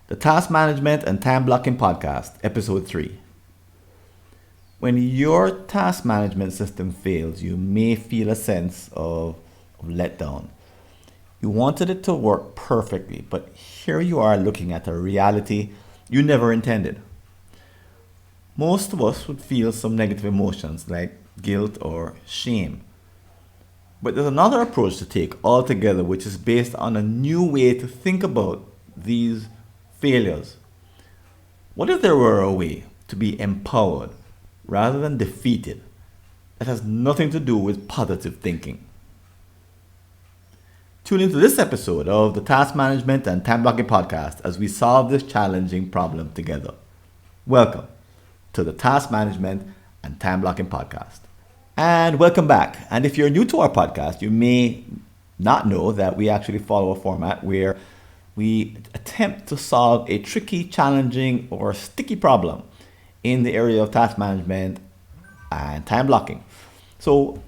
The Task Management and Time Blocking Podcast, Episode 3. When your task management system fails, you may feel a sense of letdown. You wanted it to work perfectly, but here you are looking at a reality you never intended. Most of us would feel some negative emotions like guilt or shame. But there's another approach to take altogether, which is based on a new way to think about these failures. What if there were a way to be empowered rather than defeated that has nothing to do with positive thinking? Tune into this episode of the Task Management and Time Blocking Podcast as we solve this challenging problem together. Welcome to the Task Management and Time Blocking Podcast. And welcome back. And if you're new to our podcast, you may not know that we actually follow a format where we attempt to solve a tricky, challenging, or sticky problem in the area of task management and time blocking. So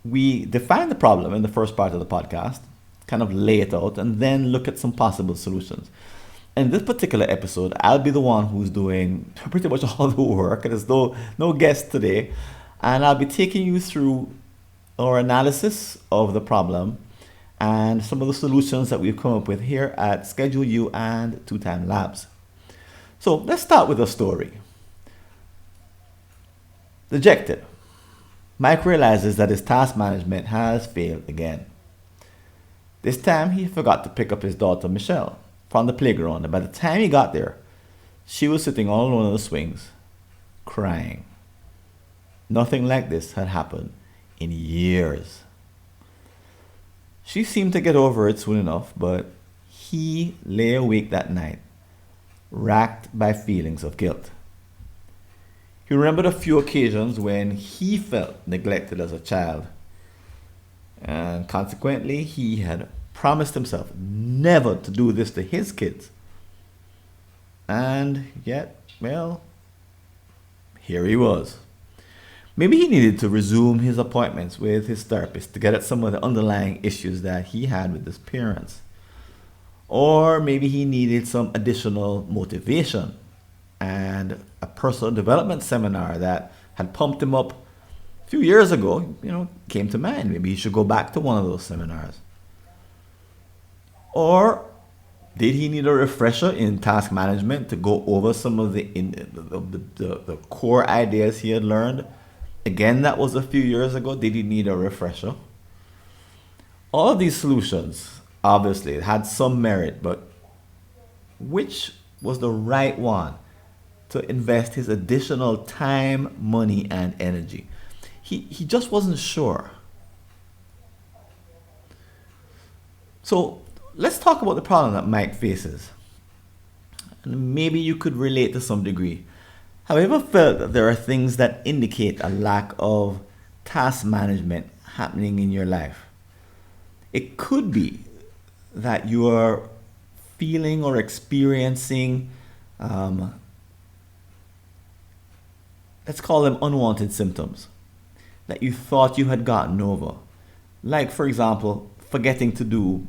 we define the problem in the first part of the podcast, kind of lay it out, and then look at some possible solutions. In this particular episode, I'll be the one who's doing pretty much all the work. There's no guest today. And I'll be taking you through our analysis of the problem and some of the solutions that we've come up with here at Schedule U and Two Time Labs. So let's start with a story. Dejected, Mike realizes that his task management has failed again. This time he forgot to pick up his daughter Michelle from the playground, and by the time he got there, she was sitting all alone on the swings, crying. Nothing like this had happened in years. She seemed to get over it soon enough, but he lay awake that night, racked by feelings of guilt. He remembered a few occasions when he felt neglected as a child, and consequently, he had promised himself never to do this to his kids. And yet, well, here he was. Maybe he needed to resume his appointments with his therapist to get at some of the underlying issues that he had with his parents. Or maybe he needed some additional motivation, and a personal development seminar that had pumped him up a few years ago, came to mind. Maybe he should go back to one of those seminars. Or did he need a refresher in task management to go over some of the core ideas he had learned? Again, that was a few years ago. Did he need a refresher? All of these solutions, obviously, had some merit, but which was the right one to invest his additional time, money, and energy? He just wasn't sure. So let's talk about the problem that Mike faces. And maybe you could relate to some degree. Have you ever felt that there are things that indicate a lack of task management happening in your life? It could be that you are feeling or experiencing, let's call them unwanted symptoms that you thought you had gotten over. Like, for example, forgetting to do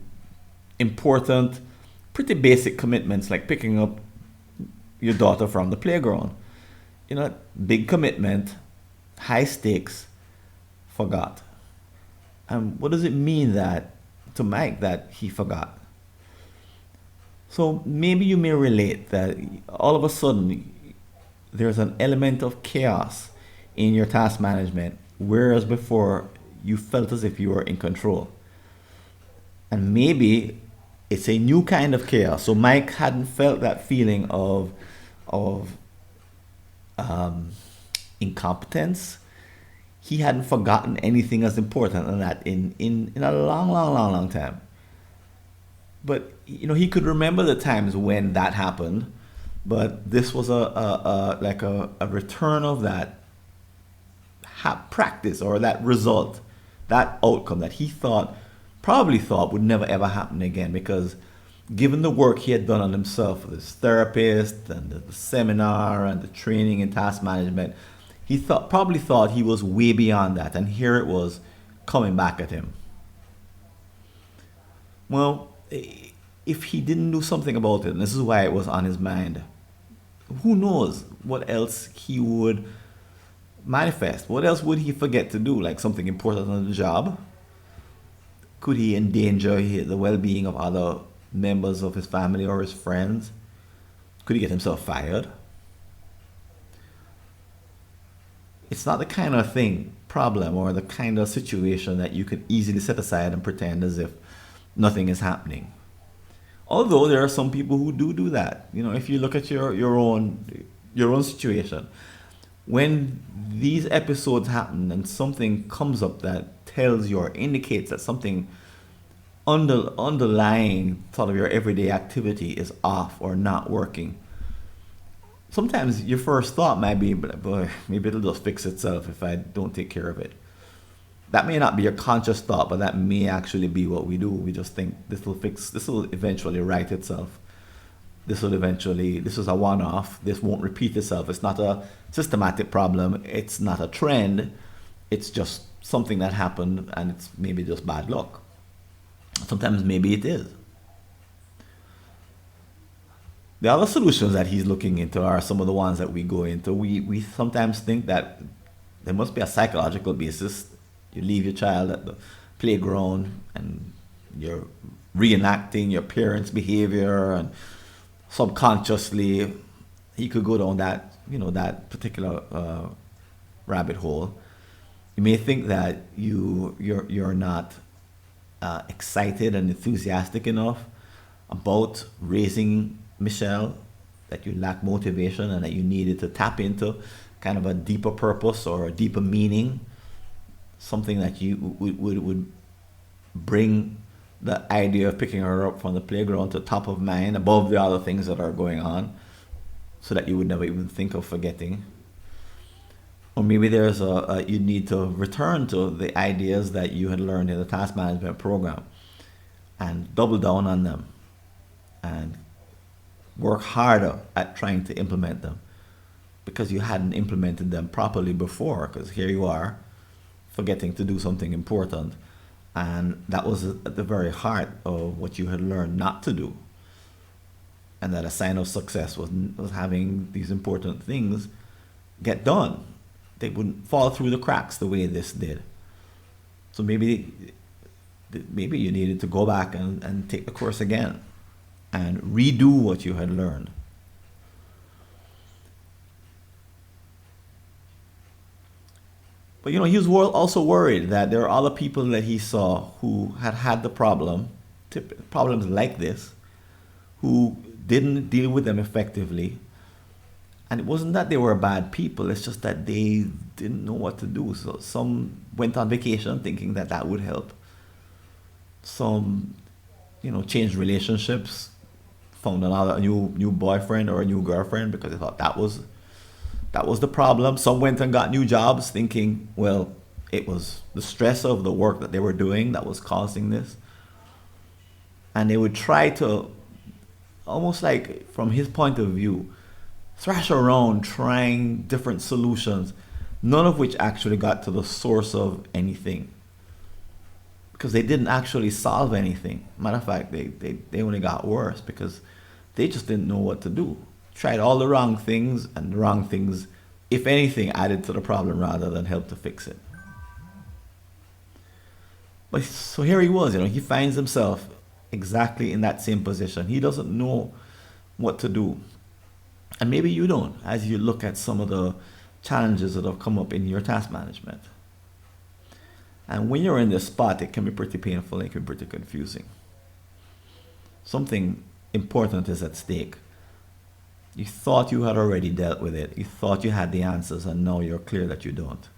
important, pretty basic commitments like picking up your daughter from the playground. Big commitment, high stakes, forgot. And what does it mean to Mike that he forgot? So maybe you may relate that all of a sudden there's an element of chaos in your task management, whereas before you felt as if you were in control. And maybe it's a new kind of chaos. So Mike hadn't felt that feeling of incompetence. He hadn't forgotten anything as important than that in a long time. But he could remember the times when that happened, but this was a return of that practice or that result, that outcome that he probably thought would never ever happen again, because given the work he had done on himself with his therapist and the seminar and the training in task management, he probably thought he was way beyond that, and here it was coming back at him. Well, if he didn't do something about it, and this is why it was on his mind, who knows what else he would manifest? What else would he forget to do? Like something important on the job? Could he endanger the well-being of other members of his family or his friends? Could he get himself fired? It's not the kind of problem, or the kind of situation that you could easily set aside and pretend as if nothing is happening. Although there are some people who do that. If you look at your own situation, when these episodes happen and something comes up that tells you or indicates that something underlying sort of your everyday activity is off or not working, sometimes your first thought might be, boy, maybe it'll just fix itself if I don't take care of it. That may not be your conscious thought, but that may actually be what we do. We just think this will eventually right itself. This is a one-off. This won't repeat itself. It's not a systematic problem. It's not a trend. It's just something that happened, and it's maybe just bad luck. Sometimes maybe it is. The other solutions that he's looking into are some of the ones that we go into. We sometimes think that there must be a psychological basis. You leave your child at the playground and you're reenacting your parents' behavior, and subconsciously he could go down that particular rabbit hole. You may think that you're not excited and enthusiastic enough about raising Michelle, that you lack motivation and that you needed to tap into kind of a deeper purpose or a deeper meaning, something that you would bring the idea of picking her up from the playground to top of mind above the other things that are going on, so that you would never even think of forgetting. Or maybe there's you need to return to the ideas that you had learned in the task management program and double down on them and work harder at trying to implement them, because you hadn't implemented them properly before, because here you are forgetting to do something important, and that was at the very heart of what you had learned not to do. And that a sign of success was having these important things get done. They wouldn't fall through the cracks the way this did. So maybe you needed to go back and take the course again and redo what you had learned. But he was also worried that there are other people that he saw who had the problems like this, who didn't deal with them effectively. And it wasn't that they were bad people, it's just that they didn't know what to do. So some went on vacation thinking that would help. Some, changed relationships, found a new boyfriend or a new girlfriend because they thought that was the problem. Some went and got new jobs thinking, well, it was the stress of the work that they were doing that was causing this. And they would try to, almost like from his point of view, thrash around trying different solutions, none of which actually got to the source of anything, because they didn't actually solve anything. Matter of fact, they only got worse because they just didn't know what to do. Tried all the wrong things, and the wrong things, if anything, added to the problem rather than help to fix it. But so here he was, he finds himself exactly in that same position. He doesn't know what to do. And maybe you don't, as you look at some of the challenges that have come up in your task management. And when you're in this spot, it can be pretty painful, it can be pretty confusing. Something important is at stake. You thought you had already dealt with it. You thought you had the answers, and now you're clear that you don't.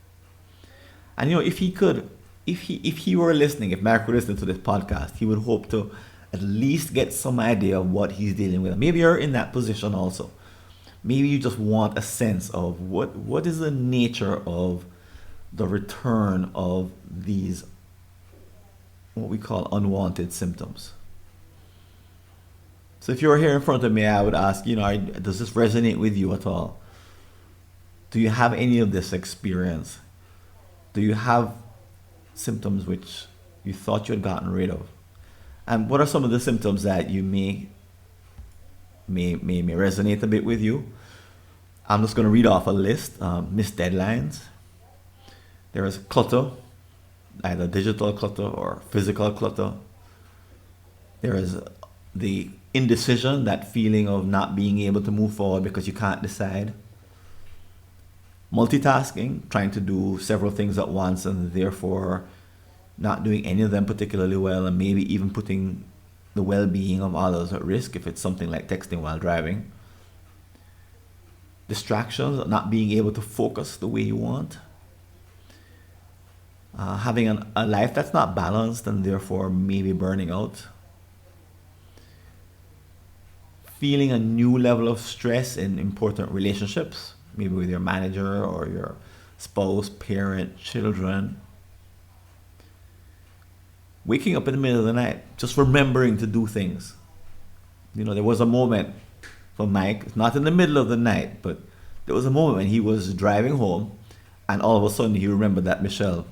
And if he were listening, if Mark were listening to this podcast, he would hope to at least get some idea of what he's dealing with. Maybe you're in that position also. Maybe you just want a sense of what is the nature of the return of these, what we call unwanted symptoms. So if you're here in front of me, I would ask, does this resonate with you at all? Do you have any of this experience? Do you have symptoms which you thought you had gotten rid of? And what are some of the symptoms that you may resonate a bit with you? I'm just going to read off a list. Missed deadlines. There is clutter, either digital clutter or physical clutter. There is the indecision, that feeling of not being able to move forward because you can't decide. Multitasking, trying to do several things at once and therefore not doing any of them particularly well, and maybe even putting the well-being of others at risk if it's something like texting while driving. Distractions, not being able to focus the way you want. Having a life that's not balanced and therefore maybe burning out. Feeling a new level of stress in important relationships, maybe with your manager or your spouse, parent, children. Waking up in the middle of the night, just remembering to do things. There was a moment for Mike, not in the middle of the night, but there was a moment when he was driving home and all of a sudden he remembered that Michelle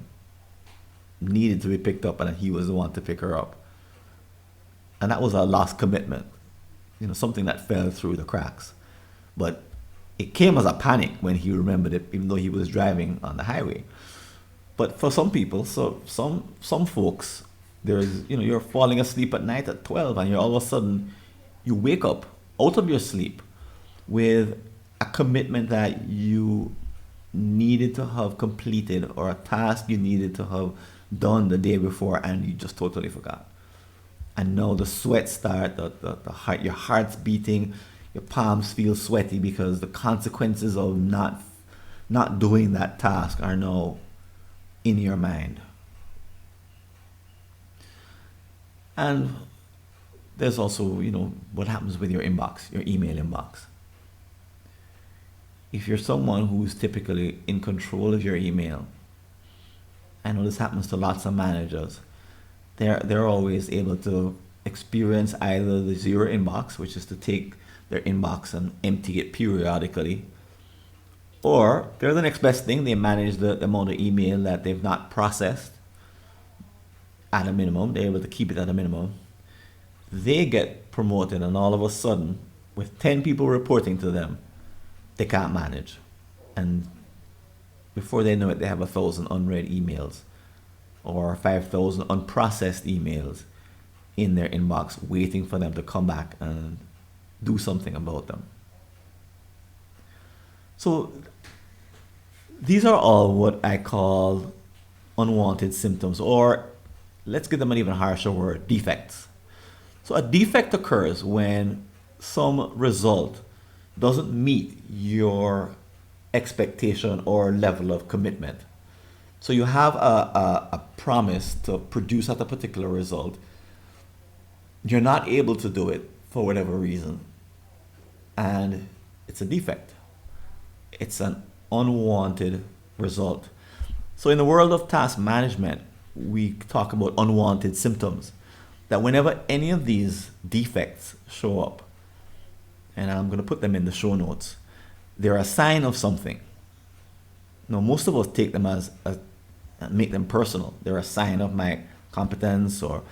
needed to be picked up and he was the one to pick her up. And that was a lost commitment, something that fell through the cracks. But it came as a panic when he remembered it, even though he was driving on the highway. But for some people, some folks, you're falling asleep at night at 12 and all of a sudden you wake up out of your sleep with a commitment that you needed to have completed or a task you needed to have done the day before and you just totally forgot. And now the sweat starts, your heart's beating, your palms feel sweaty because the consequences of not doing that task are now in your mind. And there's also, what happens with your inbox, your email inbox. If you're someone who's typically in control of your email, I know this happens to lots of managers, they're always able to experience either the zero inbox, which is to take their inbox and empty it periodically, or they're the next best thing, they manage the amount of email that they've not processed at a minimum. They're able to keep it at a minimum. They get promoted and all of a sudden, with 10 people reporting to them, they can't manage. And before they know it, they have 1,000 unread emails or 5,000 unprocessed emails in their inbox waiting for them to come back and do something about them. So these are all what I call unwanted symptoms, or let's give them an even harsher word, defects. So a defect occurs when some result doesn't meet your expectation or level of commitment. So you have a promise to produce at a particular result. You're not able to do it for whatever reason. And it's a defect. It's an unwanted result. So in the world of task management, we talk about unwanted symptoms. That whenever any of these defects show up, and I'm going to put them in the show notes, they're a sign of something. Now, most of us take them as make them personal. They're a sign of my competence, or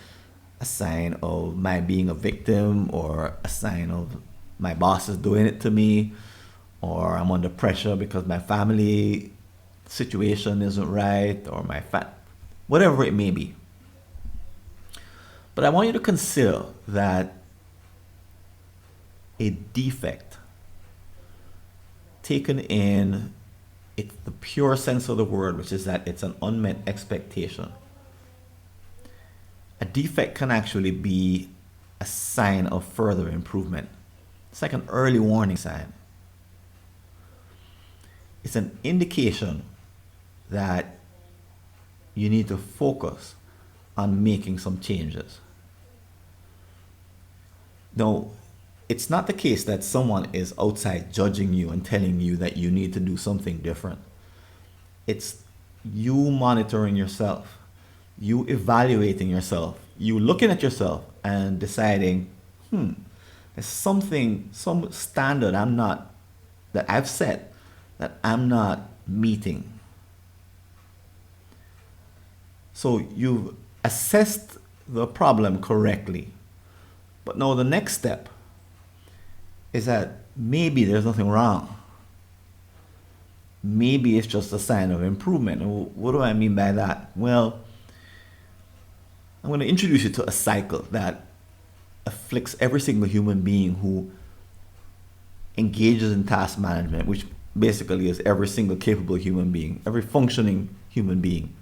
a sign of my being a victim, or a sign of my boss is doing it to me, or I'm under pressure because my family situation isn't right, or whatever it may be. But I want you to consider that a defect, taken in it's the pure sense of the word, which is that it's an unmet expectation. A defect can actually be a sign of further improvement. It's like an early warning sign. It's an indication that you need to focus on making some changes. Now, it's not the case that someone is outside judging you and telling you that you need to do something different. It's you monitoring yourself, you evaluating yourself, you looking at yourself and deciding, there's something, some standard that I've set that I'm not meeting. So you've assessed the problem correctly. But now the next step is that maybe there's nothing wrong. Maybe it's just a sign of improvement. What do I mean by that? Well, I'm going to introduce you to a cycle that afflicts every single human being who engages in task management, which basically is every single capable human being, every functioning human being.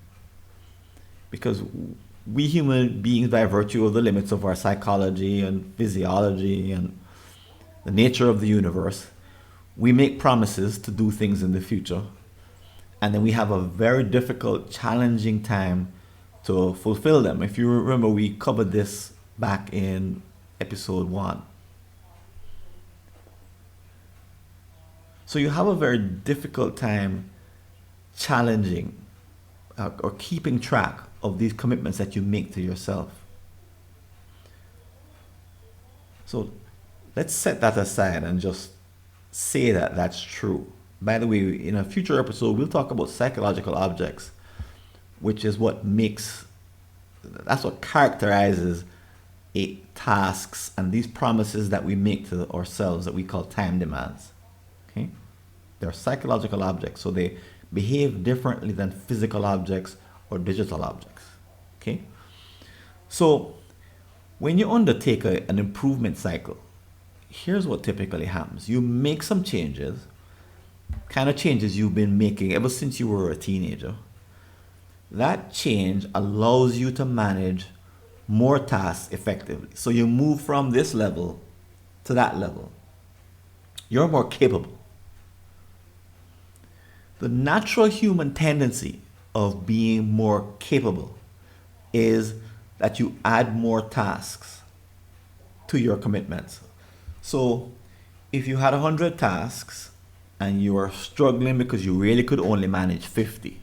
Because we human beings, by virtue of the limits of our psychology and physiology and the nature of the universe, we make promises to do things in the future, and then we have a very difficult, challenging time to fulfill them. If you remember, we covered this back in episode 1. So you have a very difficult time challenging or keeping track of these commitments that you make to yourself. So let's set that aside and just say that that's true. By the way, in a future episode, we'll talk about psychological objects, which is that's what characterizes tasks and these promises that we make to ourselves that we call time demands. Okay? They're psychological objects, so they behave differently than physical objects or digital objects. Okay? So when you undertake an improvement cycle, here's what typically happens. You make some changes, kind of changes you've been making ever since you were a teenager. That change allows you to manage more tasks effectively. So you move from this level to that level. You're more capable. The natural human tendency of being more capable is that you add more tasks to your commitments. So if you had 100 tasks and you are struggling because you really could only manage 50,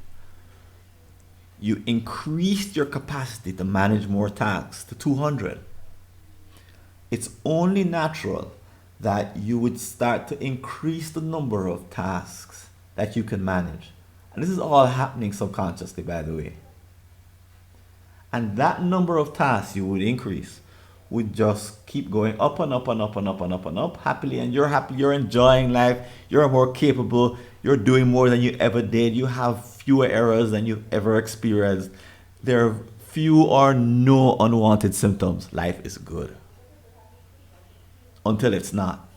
you increased your capacity to manage more tasks to 200. It's only natural that you would start to increase the number of tasks that you can manage. And this is all happening subconsciously, by the way. And that number of tasks you would increase would just keep going up and up and up and up and up and up happily, and you're happy, you're enjoying life, you're more capable, you're doing more than you ever did, you have fewer errors than you've ever experienced, there are few or no unwanted symptoms. Life is good until it's not.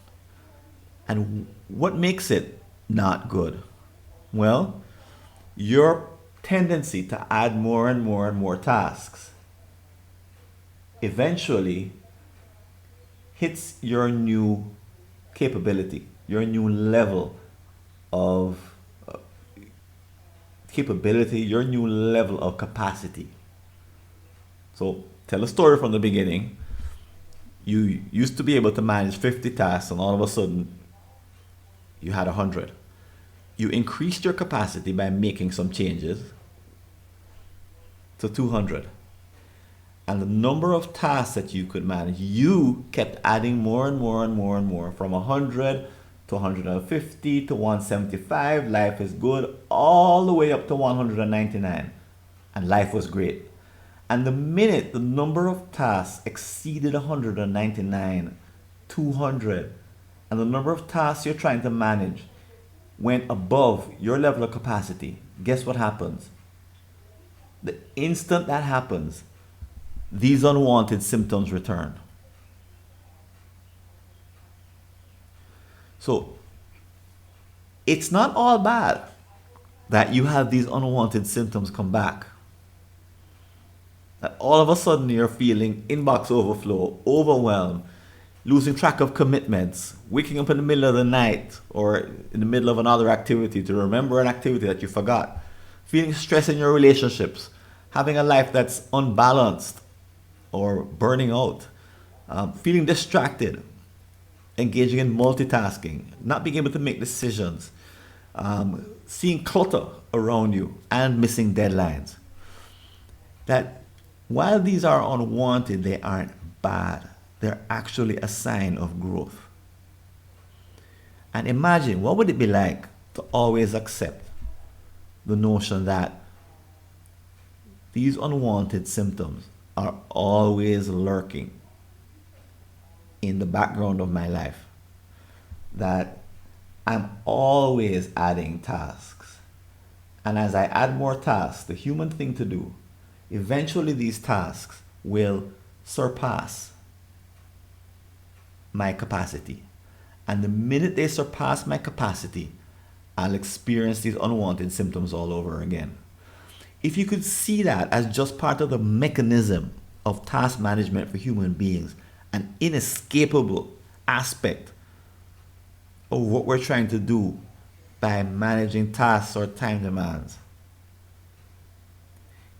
And what makes it not good? Well, your tendency to add more and more and more tasks eventually hits your new capability, your new level of capability, your new level of capacity. So tell a story from the beginning. You used to be able to manage 50 tasks, and all of a sudden you had 100. You increased your capacity by making some changes to 200. And the number of tasks that you could manage, you kept adding more and more and more and more, from 100 to 150 to 175. Life is good, all the way up to 199. And life was great. And the minute the number of tasks exceeded 199, 200, and the number of tasks you're trying to manage went above your level of capacity, guess what happens? The instant that happens, these unwanted symptoms return. So it's not all bad that you have these unwanted symptoms come back. That all of a sudden you're feeling inbox overflow, overwhelmed, losing track of commitments, waking up in the middle of the night or in the middle of another activity to remember an activity that you forgot, feeling stress in your relationships, having a life that's unbalanced or burning out, feeling distracted, engaging in multitasking, not being able to make decisions, seeing clutter around you, and missing deadlines. That while these are unwanted, they aren't bad. They're actually a sign of growth. And imagine, what would it be like to always accept the notion that these unwanted symptoms are always lurking in the background of my life, that I'm always adding tasks. And as I add more tasks, the human thing to do, eventually these tasks will surpass my capacity. And the minute they surpass my capacity, I'll experience these unwanted symptoms all over again. If you could see that as just part of the mechanism of task management for human beings, an inescapable aspect of what we're trying to do by managing tasks or time demands.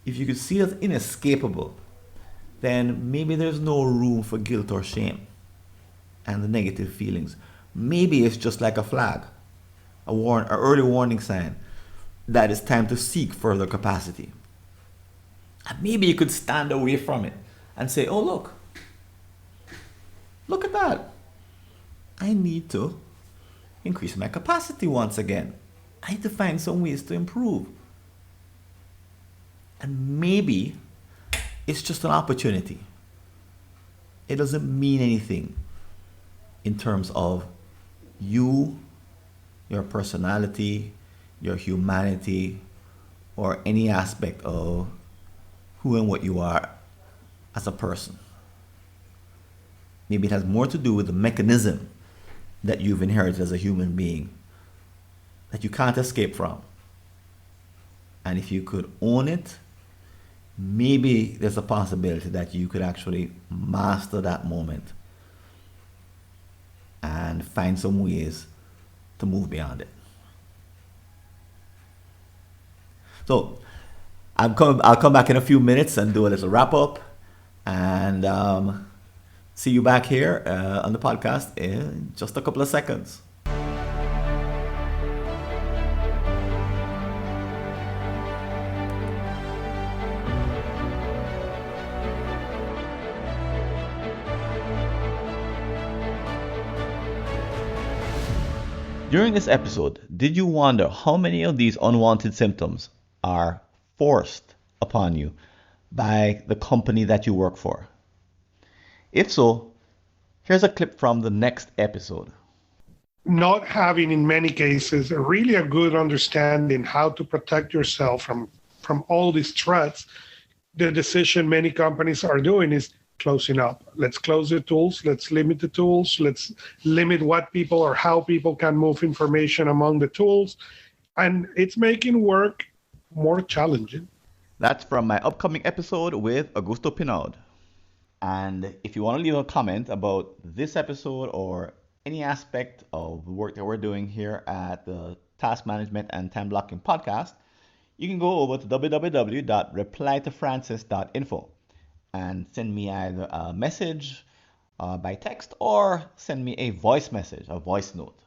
If you could see it as inescapable, then maybe there's no room for guilt or shame and the negative feelings. Maybe it's just like a flag, an early warning sign that it's time to seek further capacity. And maybe you could stand away from it and say, oh, look at that. I need to increase my capacity once again. I need to find some ways to improve. And maybe it's just an opportunity. It doesn't mean anything in terms of you, your personality, your humanity, or any aspect of who and what you are as a person. Maybe it has more to do with the mechanism that you've inherited as a human being that you can't escape from. And if you could own it, maybe there's a possibility that you could actually master that moment and find some ways to move beyond it. So I'll come back in a few minutes and do a little wrap up, and see you back here on the podcast in just a couple of seconds. During this episode, did you wonder how many of these unwanted symptoms are forced upon you by the company that you work for? If so, here's a clip from the next episode. Not having, in many cases, really a good understanding how to protect yourself from all these threats, the decision many companies are doing is closing up. Let's close the tools. Let's limit the tools. Let's limit what people or how people can move information among the tools. And it's making work more challenging. That's from my upcoming episode with Augusto Pinaud. And if you want to leave a comment about this episode or any aspect of the work that we're doing here at the Task Management and Time Blocking Podcast, you can go over to www.replytofrancis.info and send me either a message by text or send me a voice message, a voice note.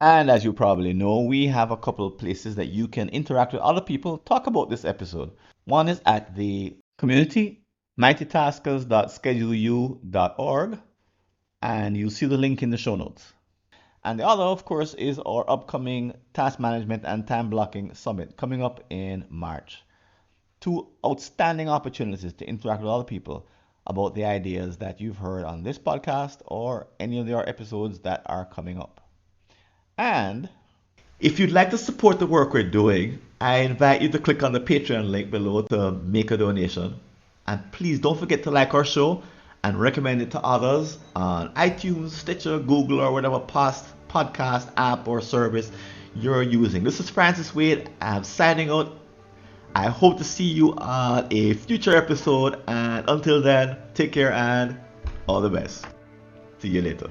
And as you probably know, we have a couple of places that you can interact with other people, talk about this episode. One is at the community, mightytaskers.scheduleu.org, and you'll see the link in the show notes. And the other, of course, is our upcoming Task Management and Time Blocking Summit coming up in March. Two outstanding opportunities to interact with other people about the ideas that you've heard on this podcast or any of their episodes that are coming up. And if you'd like to support the work we're doing, I invite you to click on the Patreon link below to make a donation. And please don't forget to like our show and recommend it to others on iTunes, Stitcher, Google, or whatever podcast app or service you're using. This is Francis Wade. I'm signing out. I hope to see you on a future episode. And until then, take care and all the best. See you later.